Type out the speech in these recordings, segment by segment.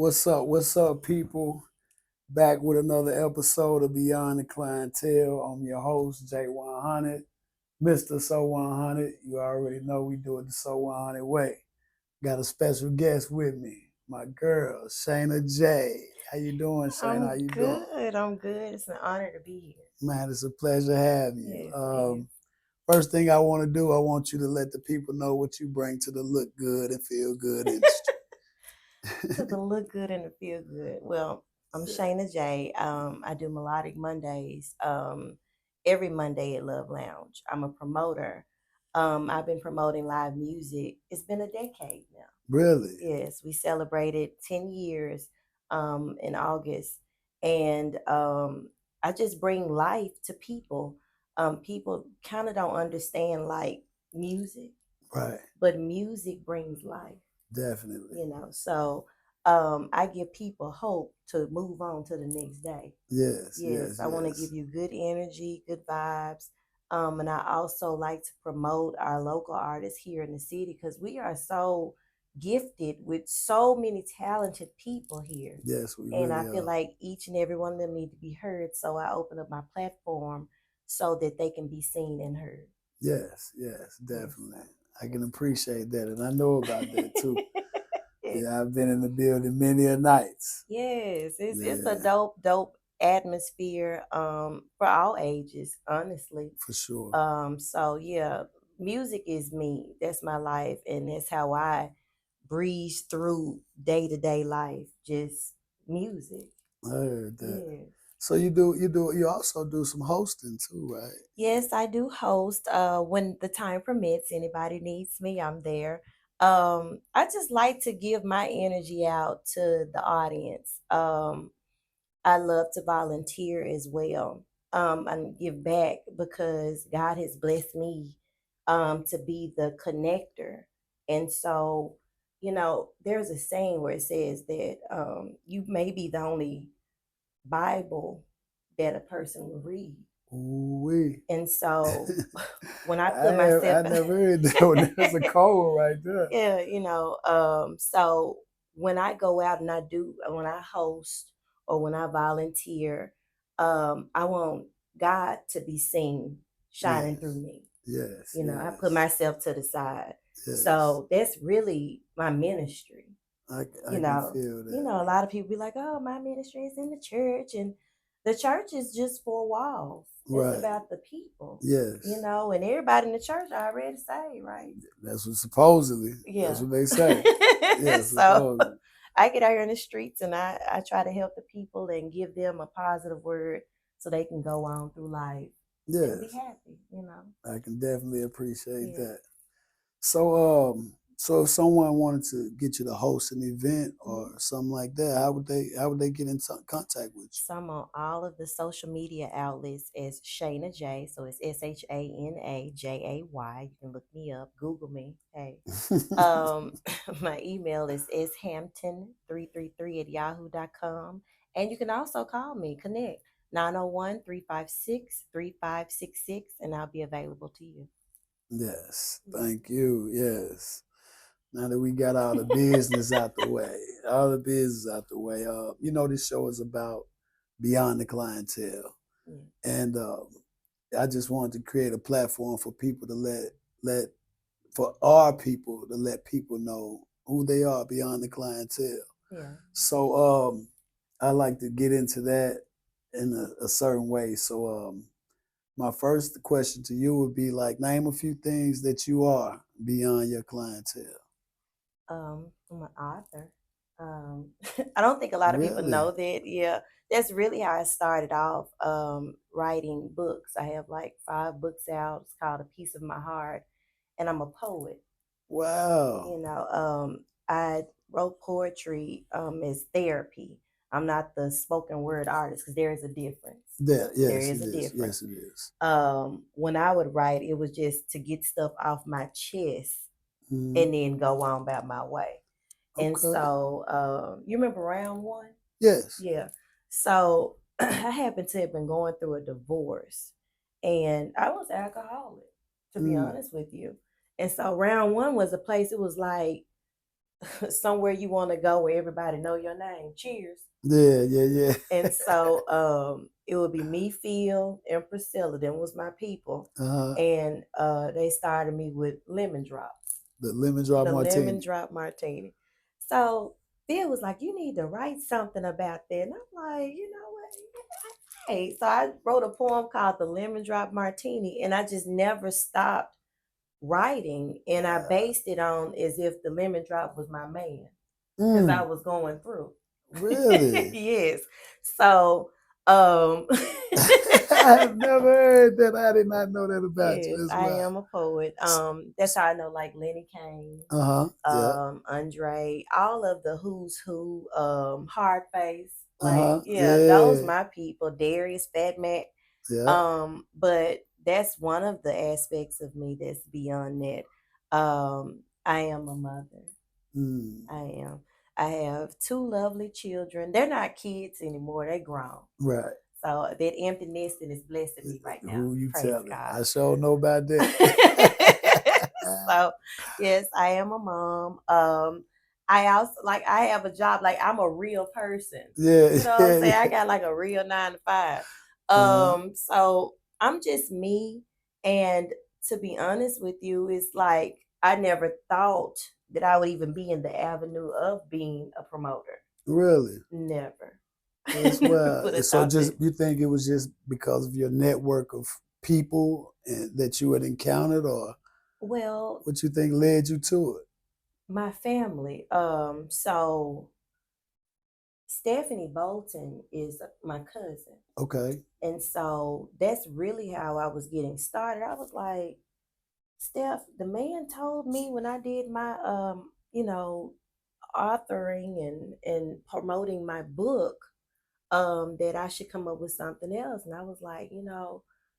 What's up, people? Back with another episode of Beyond the Clientele. I'm your host, J100, Mr. So 100. You already know we do it the So 100 way. Got a special guest with me, my girl, Shana Jay. How you doing, Shana? How I'm you doing? good. I'm good. It's an honor to be here. Man, it's a pleasure having you. Yes, it is. First thing I want to do, I want you to let the people know what you bring to the look good and feel good industry. To the look good and the feel good. Well, I'm Shana Jay. I do Melodic Mondays every Monday at Love Lounge. I'm a promoter. I've been promoting live music. It's been a decade now. Really? Yes, we celebrated 10 years in August. And I just bring life to people. People kind of don't understand like music, Right. but music brings life, Definitely. So I give people hope to move on to the next day. Yes, Yes, yes, I want to give yes. you good energy, good vibes. And I also like to promote our local artists here in the city because we are so gifted with so many talented people here. Yes, we And I really feel are. like each and every one of them need to be heard. So I open up my platform so that they can be seen and heard. Yes, yes, Yes, definitely. I yes. can appreciate that, and I know about that too. Yes. Yeah, I've been in the building many a nights. Yes, it's a Yeah, dope atmosphere for all ages, honestly. for sure. So yeah, music is me. That's my life, and that's how I breeze through day to day life. Just music. I heard that. Yeah. So you also do some hosting too, right? Yes, I do host. When the time permits, anybody needs me, I'm there. I just like to give my energy out to the audience. I love to volunteer as well, and give back because God has blessed me to be the connector. And so, there's a saying where it says that you may be the only Bible that a person will read. Ooh wee. And so when I put myself, I never heard that one. That's a cold one right there. yeah, so when I go out and when I host or when I volunteer, I want God to be seen shining through Yes, me. yes, I put yes, myself to the side. yes. So that's really my ministry. I can feel that. A lot of people be like, "Oh, my ministry is in the church," and the church is just four walls. It's Right. about the people, Yes. and everybody in the church already saved, right? That's what supposedly. That's Yeah. what they say. Yeah, So supposedly. I get out here in the streets and I try to help the people and give them a positive word so they can go on through life and be Yes. happy. I can definitely appreciate Yeah. that. So if someone wanted to get you to host an event Mhm. or something like that, how would they get in contact with So I'm on all of the social media outlets as Shana Jay. So it's SHANAJAY. You can look me up, Google me. Hey. you? My email is shampton333 at yahoo.com. And you can also call me, connect 901-356-3566, and I'll be available to you. Yes. Thank you. Yes. Now that we got all the business out the way, this show is about beyond the clientele, Yeah. and I just wanted to create a platform for people to let for our people to let people know who they are beyond the clientele. Yeah. So I like to get into that in a certain way. So my first question to you would be like, name a few things that you are beyond your clientele. I'm an author. I don't think a lot of people Really? know that. Yeah, that's really how I started off writing books. I have like 5 books out. It's called A Piece of My Heart, and I'm a poet. Wow. I wrote poetry as therapy. I'm not the spoken word artist because there is a difference. That There yes, it is a is. difference. Yes, it is. When I would write, it was just to get stuff off my chest Mhm. and then go on about my way. And Okay. so, you remember round one? Yes. Yeah. So I happened to have been going through a divorce and I was alcoholic, to be Mm. honest with you. And so round one was a place, it was like somewhere you want to go where everybody know your name. Cheers. Yeah, yeah, yeah. And so it would be me, Phil, and Priscilla. Them was my people. Uh-huh. And they started me with lemon drop. The lemon drop The lemon martini. drop martini. So Phil was like, you need to write something about that. And I'm like, you know what? Hey. So I wrote a poem called The Lemon Drop Martini, and I just never stopped writing. And I based it on as if the lemon drop was my man because I Mm, was going through. really? Yes. So um I've never heard that. I did not know that about you yes, as I well. am a poet. That's how I know like Lenny Kane, Uh-huh. Yeah. Andre, all of the who's who, hard face. Like, Uh-huh. yeah, those Yeah. my people, Darius, Fat Mac. Yeah. But that's one of the aspects of me that's beyond that. I am a mother. Mm, I am. I have two lovely children. They're not kids anymore, they grown. right. So that empty nesting is blessing me right now. Who you Praise telling? God. I sure know about that. So yes, I am a mom. I also like I have a job, like I'm a real person. Yeah, You know what I'm yeah, saying? I yeah. got like a real 9 to 5. Uh-huh. So I'm just me, and to be honest with you, it's like I never thought that I would even be in the avenue of being a promoter. Really? Never. As Never well. would have So thought just that. you think it was just because of your network of people and that you had encountered, or Well, what you think led you to it? my family. So Stephanie Bolton is my cousin. Okay. And so that's really how I was getting started. I was like, Steph, the man told me when I did my authoring and promoting my book, that I should come up with something else. And I was like,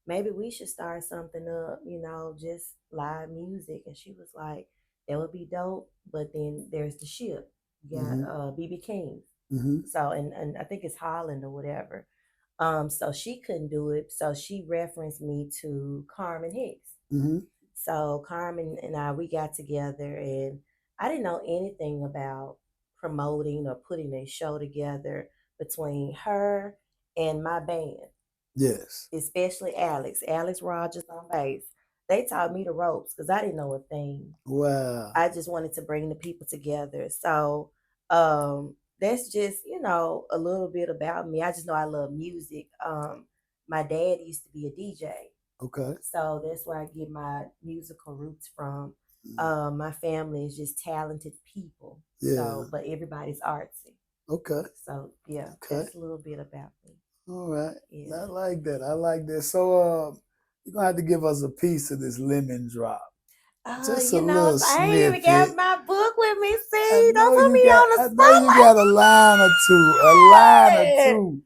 maybe we should start something up, just live music. And she was like, that would be dope. But then there's the ship. You got Mm-hmm. BB King. Mm-hmm. So and I think it's Holland or whatever. So she couldn't do it. So she referenced me to Carmen Hicks. Mm-hmm. So Carmen and I, we got together, and I didn't know anything about promoting or putting a show together between her and my band, Yes. especially Alex Rogers on bass. They taught me the ropes because I didn't know a thing. Wow. I just wanted to bring the people together. So that's just, a little bit about me. I just know I love music. My dad used to be a DJ. Okay. So that's where I get my musical roots from. Mm. My family is just talented people. Yeah. So, but everybody's artsy. Okay. So yeah, Okay. that's a little bit about me. All right. Yeah. I like that. I like that. So you're gonna have to give us a piece of this lemon drop. Just a little So I ain't even got snippet. my book with me. I See, don't know put you me got on the I know you got a line or two. A line or spotlight. two.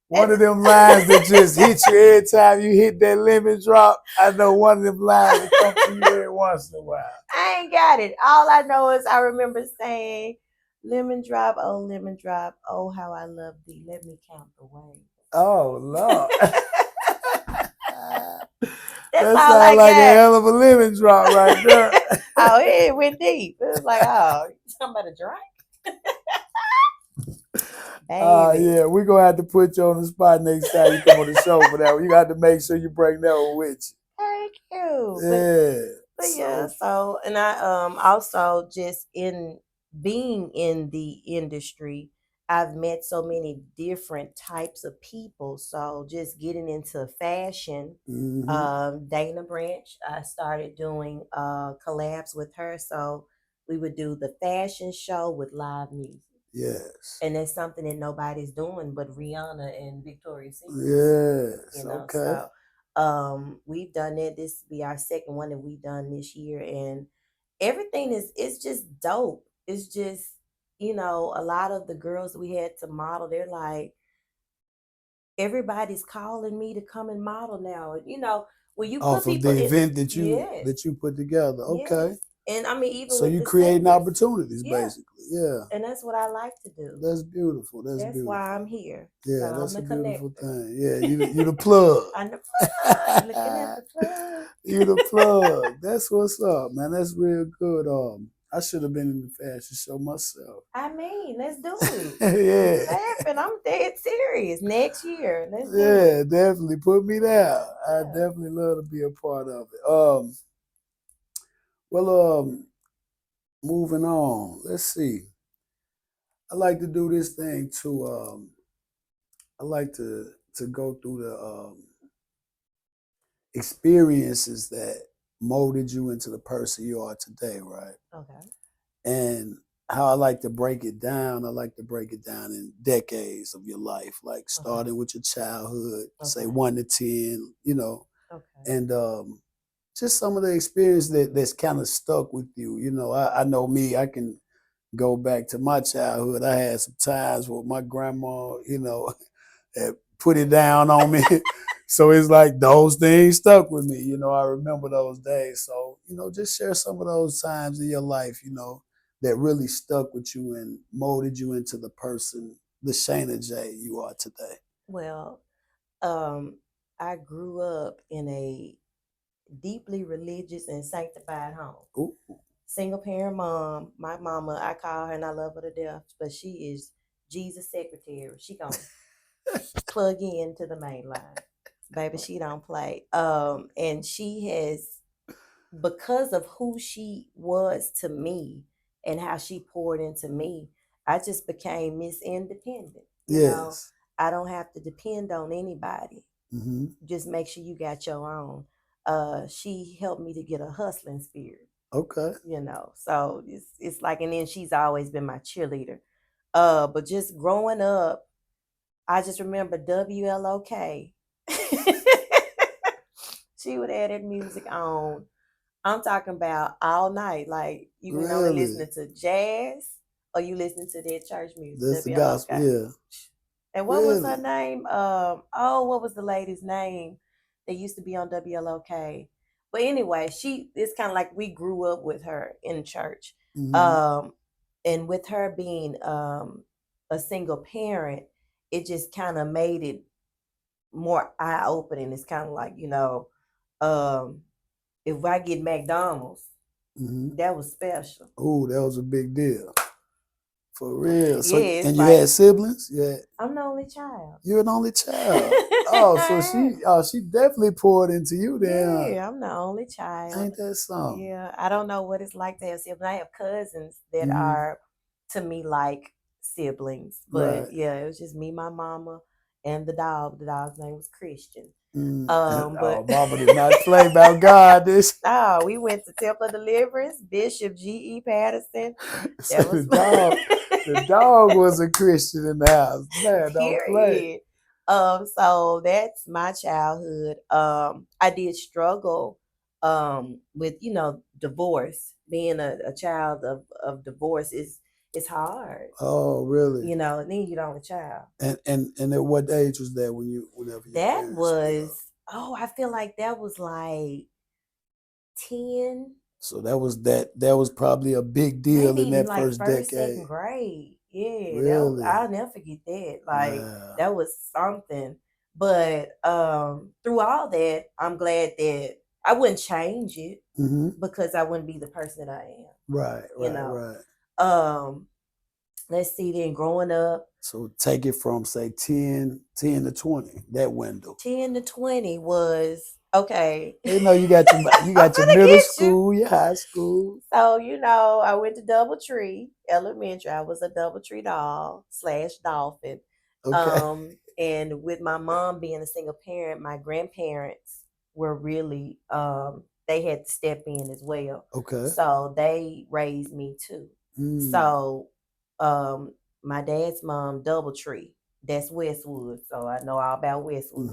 One And of them lines that just hit you every time you hit that lemon drop. I know one of them lines that come to you every once in a while. I ain't got it. All I know is I remember saying, lemon drop, oh how I love thee. Let me count the ways. Oh Lord. That's That all sounds I like a got. hell of a lemon drop right there. Oh, it went deep. It was like, oh, you talking about a drink? Baby. Yeah, we're gonna have to put you on the spot next time you come on the show for that. You got to make sure you bring that one with Thank you. you. Yeah. But yeah, so and I also just in being in the industry, I've met so many different types of people. So just getting into fashion, Mm-hmm. Dana Branch, I started doing collabs with her. So we would do the fashion show with live music. Yes. And that's something that nobody's doing but Rihanna and Victoria's Secret. Yes. Okay. So we've done it. This will be our second one that we've done this year, and everything is it's just dope. It's just, a lot of the girls we had to model, they're like, everybody's calling me to come and model now. When you put Off of people the in, event that yes, you put together. Okay. yes. And I mean, even So with you the creating singers, opportunities yeah. basically. Yeah. And that's what I like to do. That's beautiful. That's That's beautiful. why I'm here. Yeah, So I'm that's the a beautiful connector. thing. Yeah, you the plug. I'm the plug. Looking at the plug. You the plug. That's what's up, man. That's real good. I should have been in the fashion show myself. I mean, let's do it. You Yeah. laughing? I'm dead serious. Next year, let's do Yeah, it. definitely put me down. I Yeah. definitely love to be a part of it. Well, moving on. Let's see. I like to do this thing too. I like to go through the experiences that molded you into the person you are today, right? Okay. And how I like to break it down, I like to break it down in decades of your life, like Okay. starting with your childhood, say Okay. 1 to 10, Okay. and just some of the experience that's kind of stuck with you. I know me, I can go back to my childhood. I had some times with my grandma, that put it down on me. So it's like those things stuck with me. I remember those days. So, just share some of those times in your life, that really stuck with you and molded you into the person, the Shana Jay you are today. Well, um, I grew up in a deeply religious and sanctified home. Ooh. Single parent mom. My mama, I call her and I love her to death, but she is Jesus' secretary. She gonna plug into the main line. Baby, she don't play. And she has, because of who she was to me and how she poured into me, I just became Miss Independent. Yes. I don't have to depend on anybody. Mm-hmm. Just make sure you got your own. She helped me to get a hustling spirit. Okay. So it's like, and then she's always been my cheerleader. But just growing up, I just remember WLOK. She would add that music on. I'm talking about all night. Like you can only Really? listen to jazz or you listen to that church music, That's the gospel, WLOK. yeah. And what was her Really? name? What was the lady's name that used to be on WLOK? But anyway, it's kind of like we grew up with her in church. Mm-hmm. Um, and with her being a single parent, it just kind of made it more eye opening. It's kind of like, um, if I get McDonald's, Mm-hmm. that was special. Oh, that was a big deal. For real. Yeah, So, it's and you had like siblings? Yeah. I'm the only child. You're an only child. Oh, so she definitely poured into you then, huh? Yeah, I'm the only child. Ain't that something? Yeah, I don't know what it's like to have siblings. I have cousins that Mm-hmm. are to me like siblings, but Right. yeah, it was just me, my mama, and the dog. The dog's name was Christian. Oh, But Mama did not play about God. This. oh, we went to Temple of Deliverance, Bishop G.E. Patterson. So That the was dog was a Christian in the house. Man, don't play. period. So that's my childhood. I did struggle with, divorce. Being a child of divorce is hard. Oh, really? And then you're the only child. And at what age was that whenever your That parents split up? was I feel like that was like 10, So that was probably a big deal maybe in even that like first first, second decade. grade. Yeah, Really? I'll never forget that. Like Wow. that was something. But through all that, I'm glad that I wouldn't change it Mm-hmm. because I wouldn't be the person that I am. Right, You right, know. right. Um, let's see. Then growing up, So take it from say 10 to 20, that window. 10 to 20 was okay. You got I'm you got your gonna middle get you. school, your high school. So, I went to Doubletree Elementary. I was a Doubletree doll / dolphin. Okay. And with my mom being a single parent, my grandparents were really they had to step in as well. Okay. So they raised me too. Mm. So my dad's mom, Doubletree, that's Westwood. So I know all about Westwood.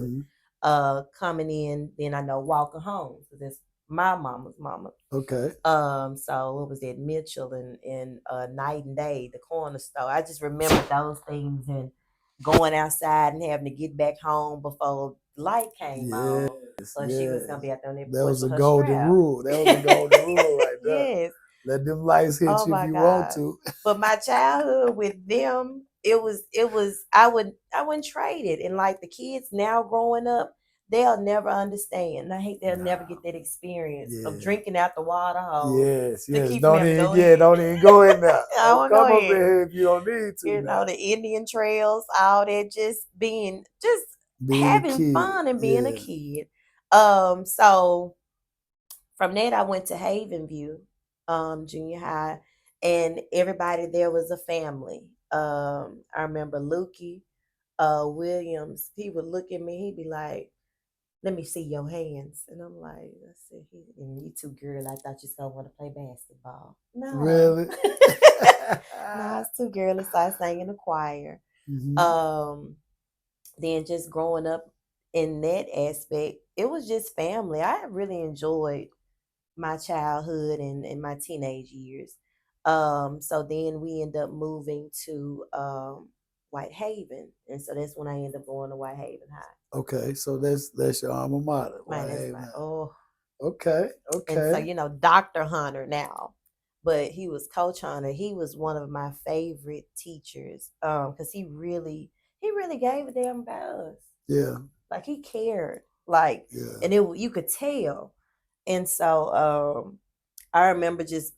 Mm-hmm. Coming in, then I know Walker Homes, because that's my mama's mama. Okay. So what was that, Mitchell and Night and Day, the corner store. I just remember those things and going outside and having to get back home before light came on. Yes, Or she was yes. gonna be out there on that That porch was a with her golden strap. rule. That was a golden rule right there. Yes. Let them lights hit Oh you if my you want God. to. But my childhood with them, it was I wouldn't trade it. And like the kids now growing up, they'll never understand. I hate they'll never Nah, get that experience of yeah. drinking out the water hole Yes, to yes. keep from Don't having to even, go yeah, ahead. don't even go in there. I Don't want to go come up in ahead. here if you don't need to You now. know, the Indian trails, all that, just Being a having kid, fun and being a yeah. kid. So from that, I went to Havenview, junior high, and everybody there was a family. I remember Lukey, Williams. He would look at me. He'd be like, "Let me see your hands," and I'm like, "I said, and you too, girl. I thought you was gonna want to play basketball." No, Really? no, it's too girly. So I sang in the choir. Hmm. Um, then just growing up in that aspect, it was just family. I really enjoyed my childhood and my teenage years. So then we end up moving to Whitehaven, and so that's when I ended up going to Whitehaven High. Okay, so that's your alma mater. Man, Why that's hey my man. oh, Okay, and so okay. Dr. Hunter now, but he was Coach Hunter. He was one of my favorite teachers because he really gave a damn about us. Yeah, Like he cared, like, yeah. and you could tell. And so I remember just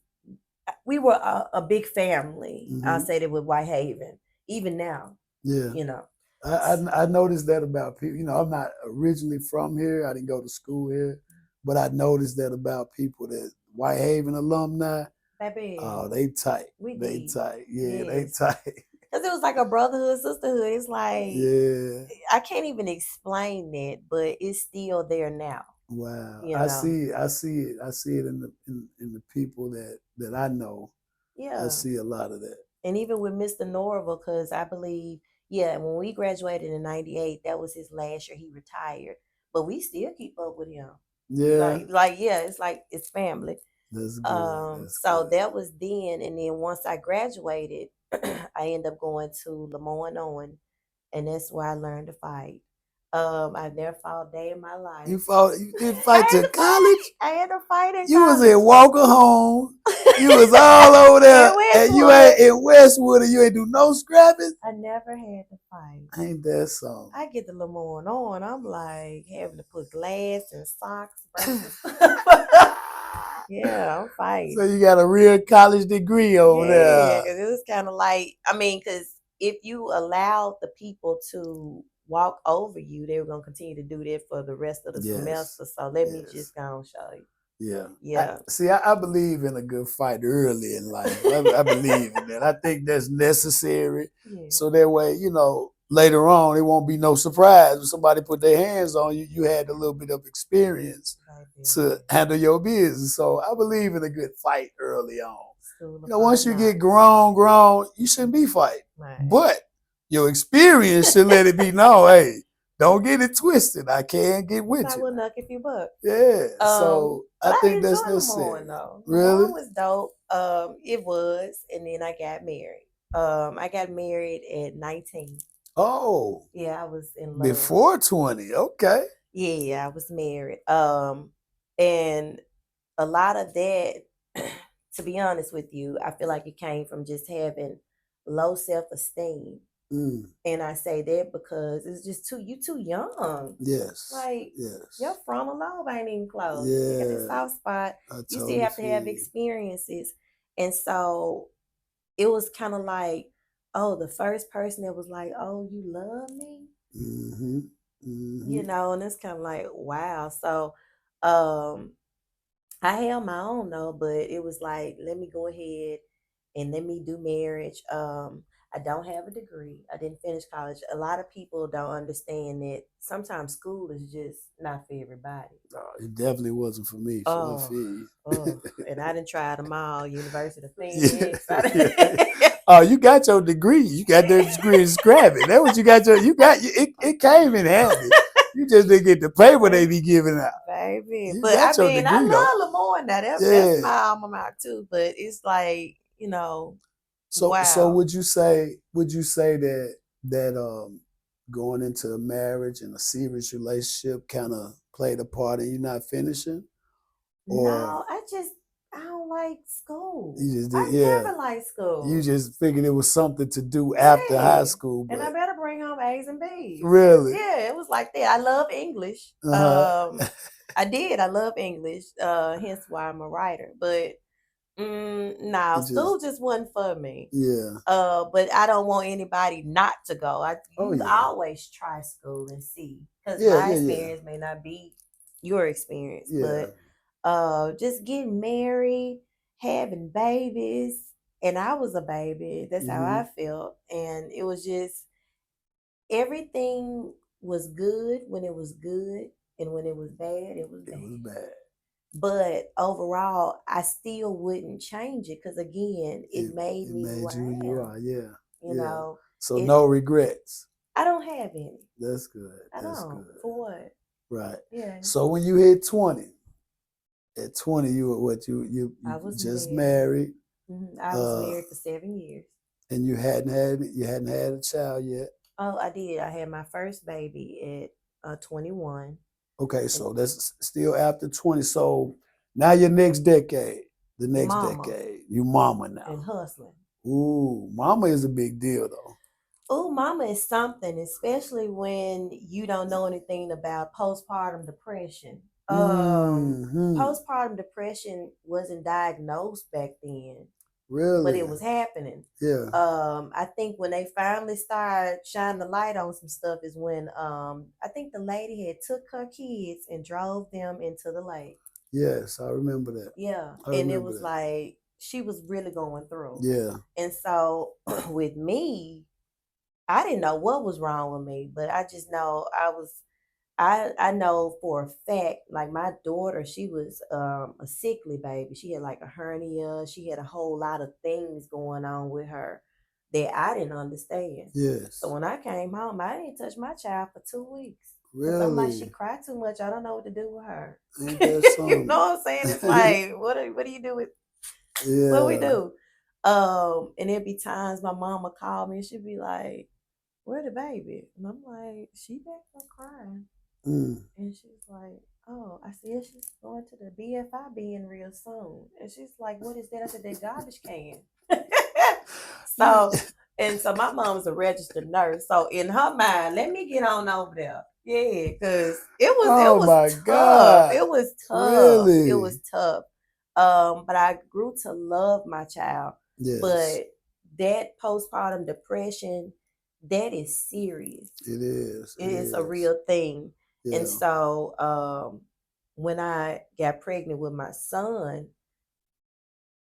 we were a big family. I'll Hmm. say that with Whitehaven, even now, Yeah. you know. I noticed that about people. I'm not originally from here. I didn't go to school here, but I noticed that about people that Whitehaven alumni. Baby, Oh, they tight. we They deep. tight. Yeah, they Yes. tight. Because it was like a brotherhood, sisterhood. It's like, Yeah. I can't even explain it, but it's still there now, Wow. you I know. see. I see it. I see it in the people that I know. I Yeah. see a lot of that. And even with Mr. Norval, because I believe, yeah, when we graduated in '98, that was his last year. He retired, but we still keep up with him. Yeah. Yeah, it's like it's family. That's good. That's So good. that was then, and then once I graduated, I ended up going to Lemoyne Owen, and that's where I learned to fight. I've never fought a day in my life. You fought. You did I fight had to to fight. college. I had to fight in You was college. in Walker Home. You was all over In there, and you Westwood, ain't in Westwood, and you ain't do no scrapping. I never had to fight. Ain't that something? I get the Lemoyne on. I'm like having to put glass and socks, braces. Yeah, I'm So fighting. you got a real college degree over Yeah, there. because it was kind of like, I mean, because if you allowed the people to walk over you, they were going to continue to do that for the rest of the Yes. semester. So let me Yes. just go and show you. Yeah. Yeah. I believe in a good fight early in life. I believe in that. I think that's necessary. Yeah. So that way, later on, it won't be no surprise when somebody put their hands on you. You had a little bit of experience to Baby. handle your business. So I believe in a good fight early on. School of hard Once you get knocks. grown, you shouldn't be fighting. Right. But your experience should let it be known, hey, don't get it twisted. I can't get with I you will now. knock if you buck. Yeah. So But I I think that's enjoy Lemoyne necessary. though. Really? Lemoyne was dope. It was, and then I got married. I got married at 19. Oh, Yeah, I was in love. before 20. Okay. Yeah, I was married. And a lot of that, to be honest with you, I feel like it came from just having low self esteem. Mm. And I say that because it's just you too young. Yes. Like your Yes. frontal lobe ain't even closed. You still got that Yeah. soft spot. I You still totally have to feel have you. experiences. And so it was kind of like, oh, the first person that was like, oh, you love me? Mm-hmm. Mm-hmm. And it's kind of like, wow. So um I held my own though, but it was like, let me go ahead and let me do marriage. I don't have a degree. I didn't finish college. A lot of people don't understand that sometimes school is just not for everybody. No, it definitely wasn't for me, so I Oh, feel you. oh, and I didn't try them all. University of Yeah, Phoenix. yeah. Oh, you got your degree. You got that degree in scrapping. That what you got. It came in handy. You just didn't get the paper they be giving out. Baby. You But I got your mean, I degree though. love Lemoyne now. That's Yeah. my alma mater too. But it's like, So wow. would you say that going into a marriage and a serious relationship kind of played a part in you not finishing? Or No, I don't like school. You just I did, yeah. never liked school. You just figured it was something to do after high school, and I but better bring home A's and B's. really, Yeah, it was like that. I love English. I did. I love English. Hence why I'm a writer. But no, school just wasn't for me. Yeah. But I don't want anybody not to go. Oh, yeah. always try school and see, because Yeah, my yeah, yeah. experience may not be your experience. Yeah. But just getting married, having babies, and I was a baby. That's how I felt, and it was just everything was good when it was good, and when it was bad, it was It was bad. bad. But overall, I still wouldn't change it because again, it made me who you I am. are. Yeah. You know, So no regrets. I don't have any. That's good. That's good. For what? Right. Yeah. So when you hit 20, at 20 you were what? You I was just married. I was married for 7 years. And you hadn't had a child yet. Oh, I did. I had my first baby at 21. Okay, so that's still after 20. So now your next decade, the next decade, you mama now. And hustling. Ooh, mama is a big deal though. Oh, mama is something, especially when you don't know anything about postpartum depression. Postpartum depression wasn't diagnosed back then. Really? But it was happening. Yeah. I think when they finally started shining the light on some stuff is when I think the lady had took her kids and drove them into the lake. Yes, I remember that. Yeah. And it was like she was really going through. Yeah. And so with me, I didn't know what was wrong with me, but I just know I know for a fact, like my daughter, she was a sickly baby. She had like a hernia. She had a whole lot of things going on with her that I didn't understand. Yes. So when I came home, I didn't touch my child for 2 weeks. Really? I'm like, she cried too much. I don't know what to do with her. Ain't that something? You know what I'm saying? It's like, what do you do with? Yeah. What we do? And there'd be times my mama called me and she'd be like, "Where the baby?" And I'm like, "She back there crying." And she's like, "Oh," I said, "She's going to the BFI being real soon." And she's like, "What is that?" I said, "That garbage can." So my mom's a registered nurse. So in her mind, let me get on over there. Yeah, because it was tough. God. It was tough. Really? It was tough. But I grew to love my child. Yes. But that postpartum depression, that is serious. It is. It is a real thing. Yeah. And so when I got pregnant with my son,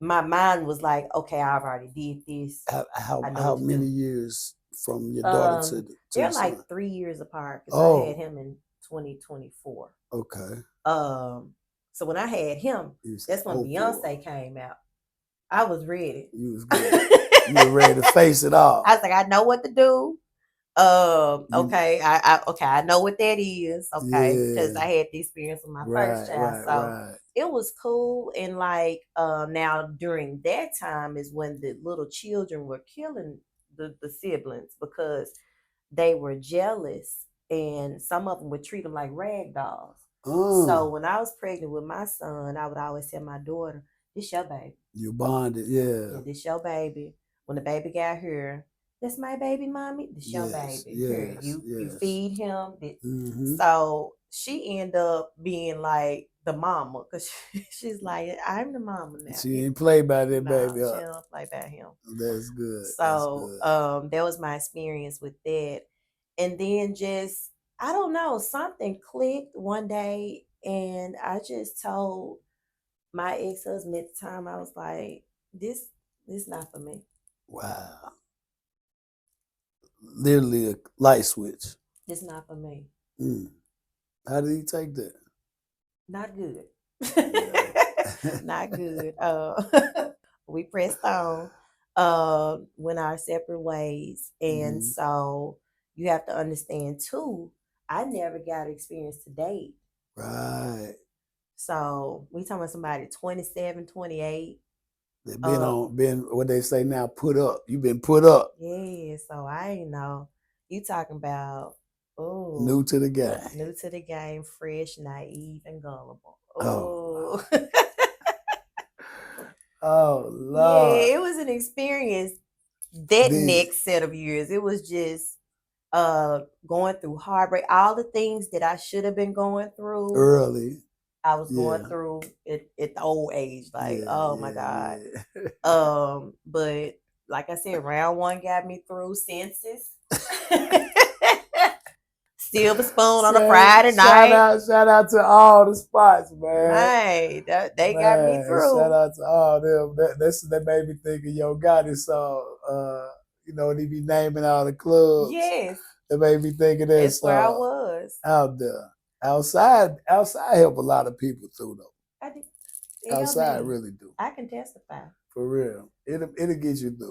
my mind was like, okay, I've already did this. How many years from your daughter to they're like son? 3 years apart because I had him in 2024. Okay. So when I had him, that's when Beyonce came out. I was ready. You was good. You were ready to face it all. I was like, I know what to do. Okay, I know what that is. Okay, because I had the experience with my first child, so it was cool. And like now during that time is when the little children were killing the siblings because they were jealous, and some of them would treat them like rag dolls. So when I was pregnant with my son, I would always tell my daughter, "This your baby." You bonded, yeah. This your baby. When the baby got here, "That's my baby, mommy. This your baby. Here, you feed him." So she ended up being like the mama because she's like, "I'm the mama now." She ain't play by that baby. She don't play by him. That's good. So that was my experience with that, and then just I don't know, something clicked one day, and I just told my ex-husband at the time, I was like, this not for me. Wow. Literally a light switch. This not for me. How did he take that? Not good. Not good. We pressed on, went our separate ways. And so you have to understand too, I never got an experience to date. Right. So we talking about somebody 27, 28. They've been what they say now, put up. You've been put up. Yeah, so I ain't know. You talking about new to the game. New to the game, fresh, naive, and gullible. Oh. Oh Yeah, Lord. it was an experience. That Did next set of years, it was just going through heartbreak. All the things that I should have been going through, early. I was going Yeah. through at the old age. Like, Yeah, oh my God. yeah, But like I said, round one got me through senses. Silver spoon on a Friday night. shout out to all the spots, man. Hey, they got me Man, shout through. out to all them. That made me think of Yo Gotti song. And he be naming all the clubs. Yes, That made me think of that that's where I song was. out there. Outside help a lot of people through though. I did. It helped Outside me. really do. I can testify. For real. It'll get you through.